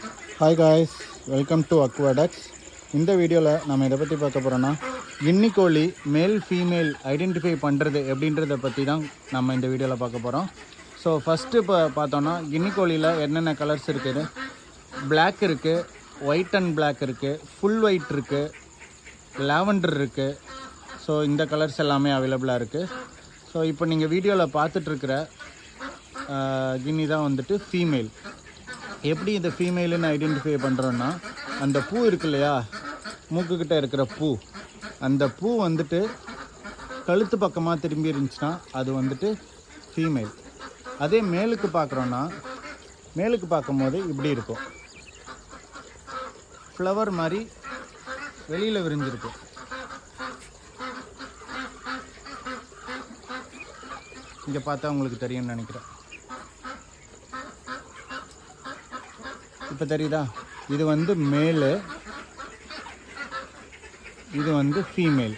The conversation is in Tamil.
Hi guys, welcome to Aquadax. இந்த வீடியோவில் நம்ம இதை பற்றி பார்க்க போகிறோன்னா கின்னிக்கோழி மேல் ஃபீமேல் ஐடென்டிஃபை பண்ணுறது எப்படின்றத பற்றி தான் நம்ம இந்த வீடியோவில் பார்க்க போகிறோம். ஸோ ஃபஸ்ட்டு இப்போ பார்த்தோன்னா கின்னிக்கோழியில் என்னென்ன கலர்ஸ் இருக்குது. பிளாக் இருக்குது, ஒயிட் அண்ட் பிளாக் இருக்குது, ஃபுல் ஒயிட் இருக்குது, லாவெண்டர் இருக்குது. ஸோ இந்த கலர்ஸ் எல்லாமே அவைலபிளாக இருக்குது. ஸோ இப்போ நீங்கள் வீடியோவில் பார்த்துட்ருக்கிற கின்னி தான் வந்துட்டு ஃபீமேல். எப்படி இந்த ஃபீமேலுன்னு ஐடென்டிஃபை பண்ணுறோன்னா, அந்த பூ இருக்கு இல்லையா, மூக்குக்கிட்ட இருக்கிற பூ, அந்த பூ வந்துட்டு கழுத்து பக்கமாக திரும்பி இருந்துச்சுன்னா அது வந்துட்டு ஃபீமேல். அதே மேலுக்கு பார்க்குறோன்னா, மேலுக்கு பார்க்கும்போது இப்படி இருக்கும், ஃப்ளவர் மாதிரி வெளியில் விரிஞ்சிருக்கும். இங்கே பார்த்தா உங்களுக்கு தெரியும்னு நினைக்கிறேன். இப்போ தெரியுதா? இது வந்து மேலு, இது வந்து ஃபீமேல்.